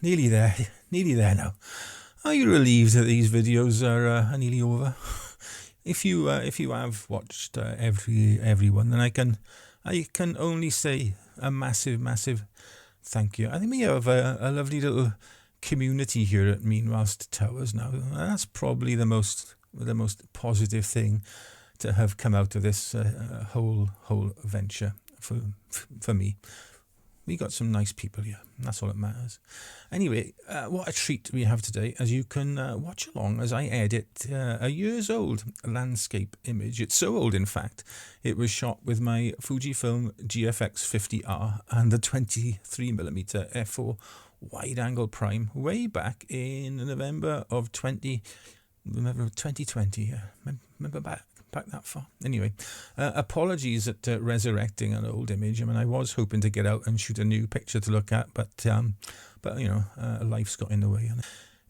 nearly there, nearly there now. Are you relieved that these videos are nearly over? If you have watched every one, then I can only say a massive thank you. I think we have a lovely little community here at Meanwhilest Towers now. That's probably the most positive thing to have come out of this whole venture for me. We got some nice people here. That's all that matters. Anyway, what a treat we have today, as you can watch along as I edit a years old landscape image. It's so old, in fact, it was shot with my Fujifilm GFX 50R and the 23mm f4 wide-angle prime way back in November of 2020. Yeah, remember back that far. Anyway, apologies at resurrecting an old image. I mean, I was hoping to get out and shoot a new picture to look at, but you know, life's got in the way.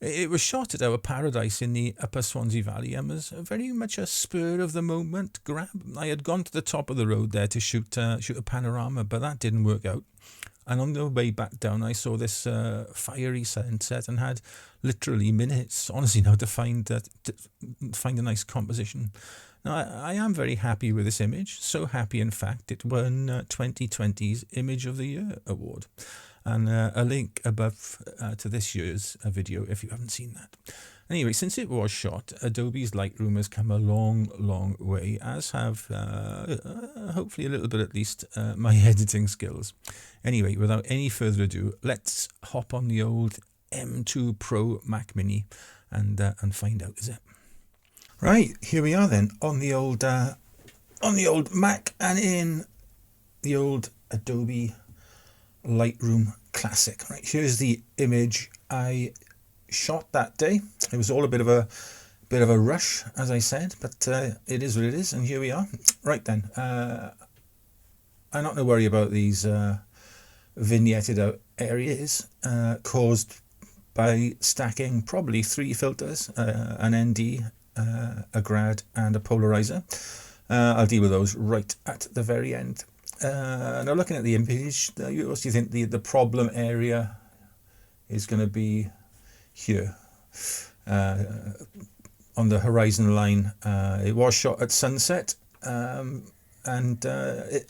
It was shot at our paradise in the Upper Swansea Valley and was very much a spur of the moment grab. I had gone to the top of the road there to shoot a panorama, but that didn't work out. And on the way back down, I saw this fiery sunset and had literally minutes, honestly, now to find a nice composition. Now, I am very happy with this image. So happy, in fact, it won 2020's Image of the Year award. And a link above to this year's video if you haven't seen that. Anyway, since it was shot, Adobe's Lightroom has come a long way, as have, hopefully a little bit at least, my editing skills. Anyway, without any further ado, let's hop on the old M2 Pro Mac Mini and find out, is it? Right, here we are then, on the old Mac and in the old Adobe Lightroom Classic. Right, here's the image I shot that day. It was all a bit of a rush, as I said, but it is what it is, and here we are. Right then, I'm not going to worry about these vignetted out areas caused by stacking probably 3 filters, an ND, a grad and a polarizer. I'll deal with those right at the very end. Now, looking at the image, you also think the problem area is going to be here on the horizon line. It was shot at sunset, and it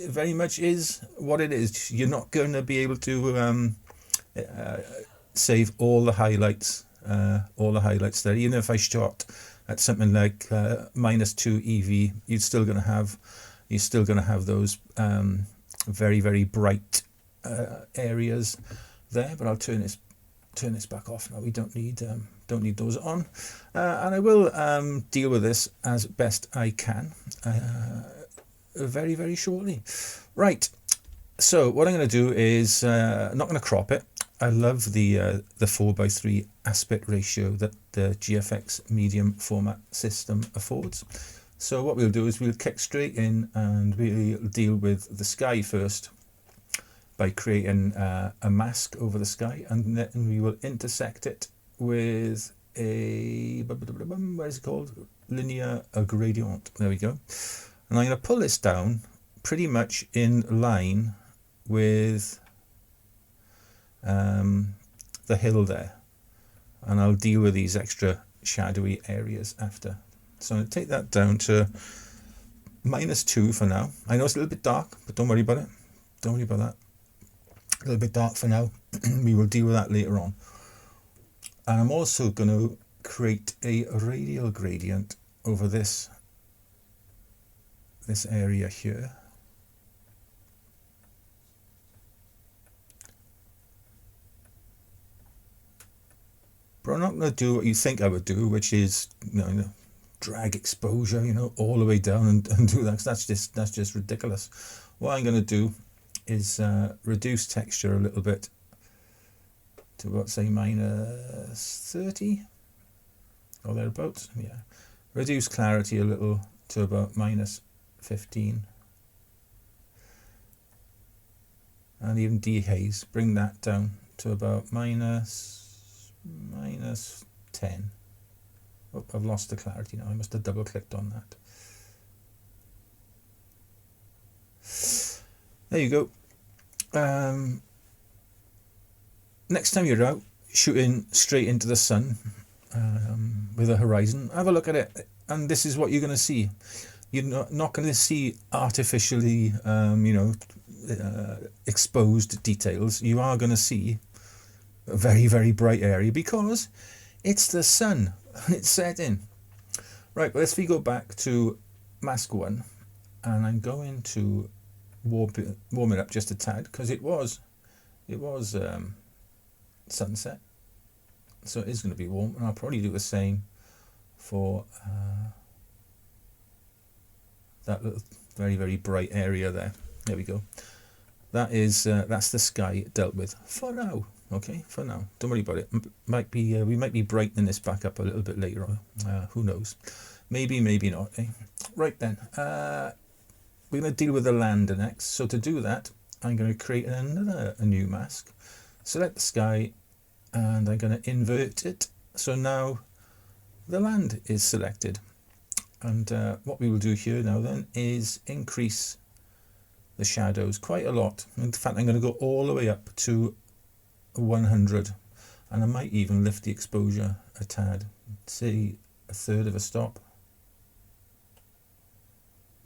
very much is what it is. You're not going to be able to save all the highlights there. Even if I shot at something like -2 EV, you're still going to have those very bright areas there. But I'll turn this back off now. We don't need those on, and I will deal with this as best I can very shortly. Right, so what I'm going to do is not going to crop it. I love the 4:3 aspect ratio that the GFX medium format system affords. So what we'll do is we'll kick straight in and we'll deal with the sky first by creating a mask over the sky, and then we will intersect it with a, what is it called? Linear gradient. There we go. And I'm going to pull this down pretty much in line with the hill there, and I'll deal with these extra shadowy areas after. So I'm going to take that down to -2 for now. I know it's a little bit dark, but don't worry about it. Don't worry about that. A little bit dark for now. We will deal with that later on. And I'm also going to create a radial gradient over this area here. But I'm not going to do what you think I would do, which is, you know, drag exposure, you know, all the way down and do that. 'Cause that's just ridiculous. What I'm going to do is reduce texture a little bit to about, say, -30 or thereabouts. Yeah, reduce clarity a little to about -15, and even dehaze, bring that down to about -10. Oh, I've lost the clarity now. I must have double clicked on that. There you go. next time you're out shooting straight into the sun with a horizon, have a look at it, and this is what you're going to see. You're not going to see artificially, exposed details. You are going to see a very, very bright area because it's the sun and it's setting. Right, let's go back to mask 1, and I'm going to warm it up just a tad because it was sunset, so it is going to be warm, and I'll probably do the same for that little very, very bright area there. There we go. That's the sky dealt with for now. Okay, for now, don't worry about it. Might be we might be brightening this back up a little bit later on. Who knows? Maybe not. Eh? Right then, we're going to deal with the land next. So to do that, I'm going to create a new mask. Select the sky, and I'm going to invert it. So now the land is selected. And what we will do here now then is increase the shadows quite a lot. In fact, I'm going to go all the way up to 100, and I might even lift the exposure a tad, say a third of a stop.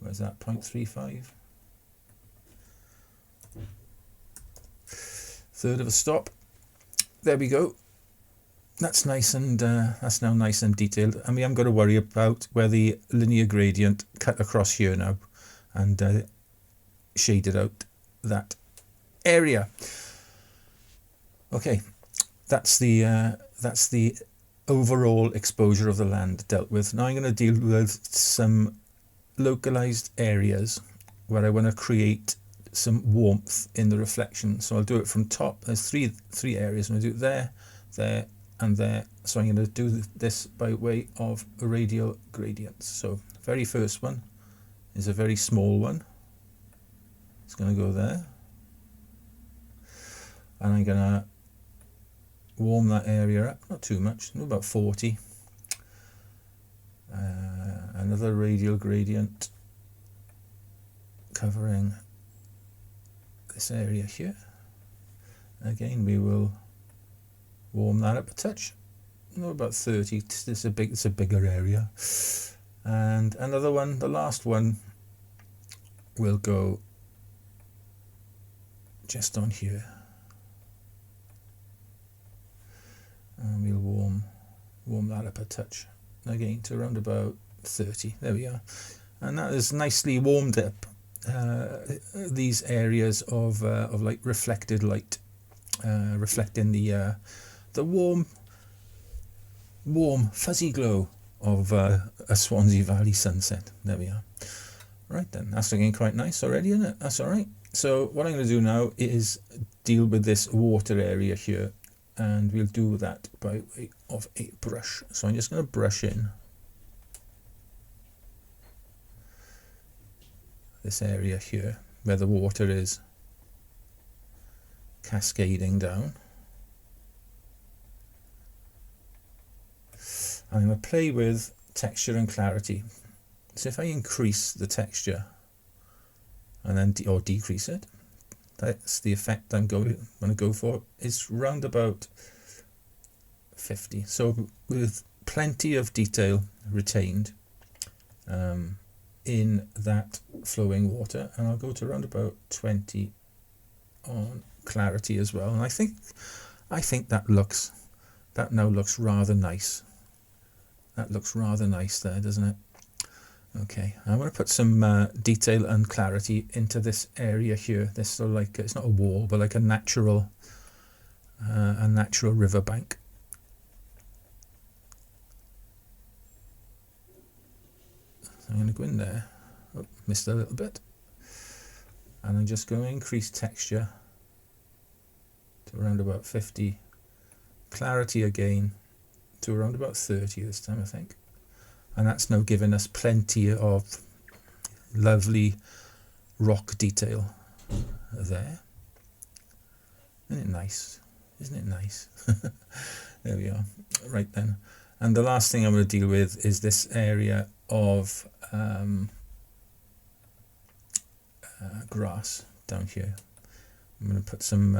Where's that? 0.35. Third of a stop. There we go. That's nice, and that's now nice and detailed, and we haven't got to worry about where the linear gradient cut across here now and shaded out that area. Okay, that's the overall exposure of the land dealt with. Now I'm going to deal with some localized areas where I want to create some warmth in the reflection. So I'll do it from top. There's three areas. I'm going to do it there, and there. So I'm going to do this by way of radial gradients. So very first one is a very small one. It's going to go there, and I'm going to warm that area up, not too much, about 40. Another radial gradient covering this area here. Again, we will warm that up a touch, about 30. It's a bigger area. And another one, the last one, will go just on here. And we'll warm that up a touch again to around about 30. There we are, and that is nicely warmed up these areas of like reflected light, reflecting the warm fuzzy glow of a Swansea Valley sunset. There we are. Right then, that's looking quite nice already, isn't it? That's all right. So what I'm going to do now is deal with this water area here, and we'll do that by way of a brush. So I'm just going to brush in this area here where the water is cascading down. I'm going to play with texture and clarity. So if I increase the texture and then or decrease it, that's the effect I'm going to go for. It's round about 50. So with plenty of detail retained in that flowing water, and I'll go to around about 20 on clarity as well. And I think that now looks rather nice. That looks rather nice there, doesn't it? Okay, I'm going to put some detail and clarity into this area here. This sort of like, it's not a wall, but like a natural riverbank. So I'm going to go in there. Oh, missed a little bit. And I'm just going to increase texture to around about 50. Clarity again to around about 30 this time, I think. And that's now given us plenty of lovely rock detail there. Isn't it nice? Isn't it nice? There we are. Right then. And the last thing I'm going to deal with is this area of grass down here. I'm going to put some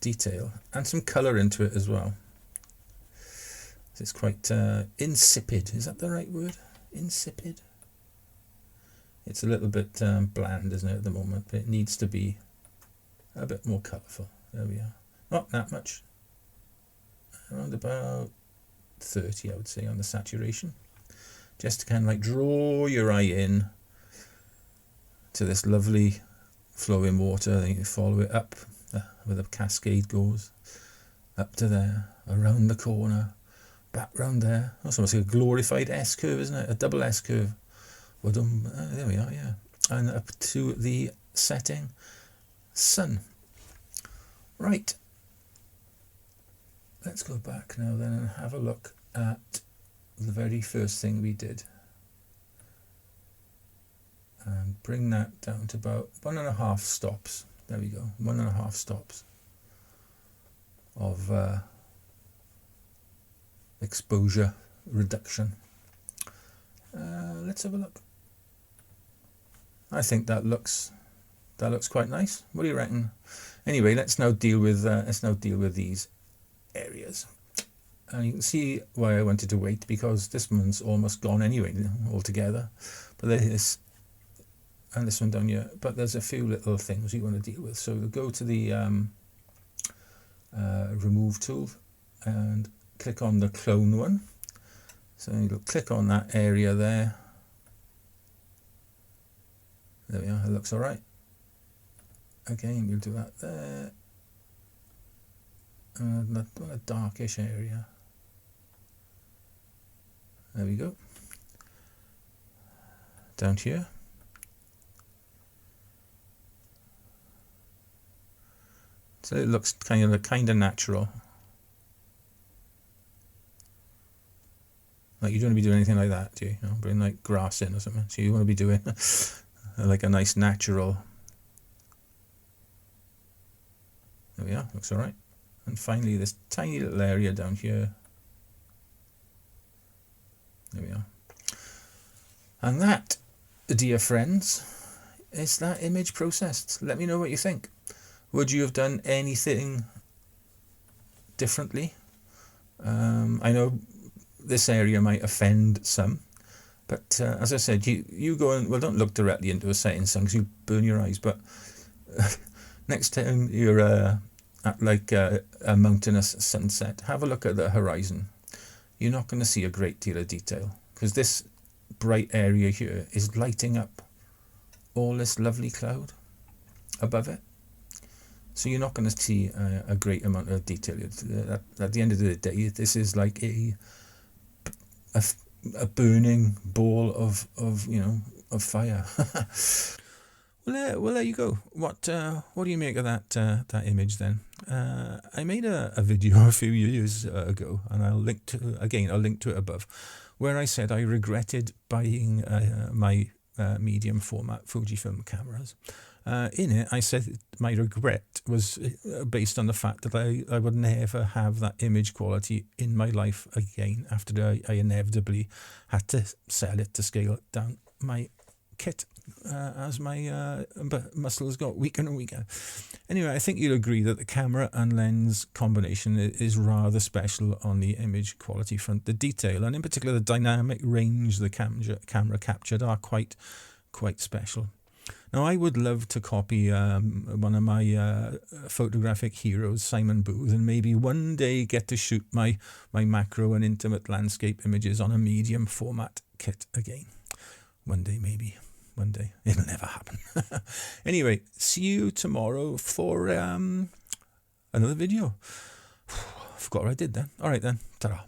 detail and some colour into it as well. It's quite insipid. Is that the right word? Insipid? It's a little bit bland, isn't it, at the moment? But it needs to be a bit more colourful. There we are. Not that much. Around about 30, I would say, on the saturation. Just to kind of like draw your eye in to this lovely flowing water. Then you follow it up where the cascade goes. Up to there, around the corner. Back round there. That's almost like a glorified S-curve, isn't it? A double S-curve. There we are, yeah. And up to the setting sun. Right. Let's go back now then and have a look at the very first thing we did. And bring that down to about 1.5 stops. There we go. 1.5 stops of exposure reduction. Let's have a look. I think that looks quite nice. What do you reckon? Anyway, let's now deal with these areas. And you can see why I wanted to wait, because this one's almost gone anyway altogether. But there's and this one down here. But there's a few little things you want to deal with. So we'll go to the remove tool and click on the clone one. So you'll click on that area there. There we are, it looks alright. Again, we'll do that there. And a darkish area. There we go. Down here. So it looks kind of natural. Like you don't want to be doing anything like that, do you? You know, bring like grass in or something. So you want to be doing like a nice natural. There we are, looks alright. And finally this tiny little area down here. There we are. And that, dear friends, is that image processed. Let me know what you think. Would you have done anything differently? I know this area might offend some, but as I said, you go and, well, don't look directly into a setting sun because you burn your eyes, but next time you're at like a mountainous sunset, have a look at the horizon. You're not going to see a great deal of detail because this bright area here is lighting up all this lovely cloud above it. So you're not going to see a great amount of detail. At the end of the day, this is like a burning ball of fire. Well, there you go. What do you make of that image then? I made a video a few years ago, and I'll link to it above, where I said I regretted buying my medium format Fujifilm cameras. In it, I said my regret was based on the fact that I would never have that image quality in my life again after I inevitably had to sell it to scale down my kit as my muscles got weaker and weaker. Anyway, I think you'll agree that the camera and lens combination is rather special on the image quality front. The detail, and in particular the dynamic range the camera captured, are quite special. Now, I would love to copy one of my photographic heroes, Simon Booth, and maybe one day get to shoot my macro and intimate landscape images on a medium format kit again. One day, maybe. One day. It'll never happen. Anyway, see you tomorrow for another video. Forgot what I did then. All right then. Ta-ra.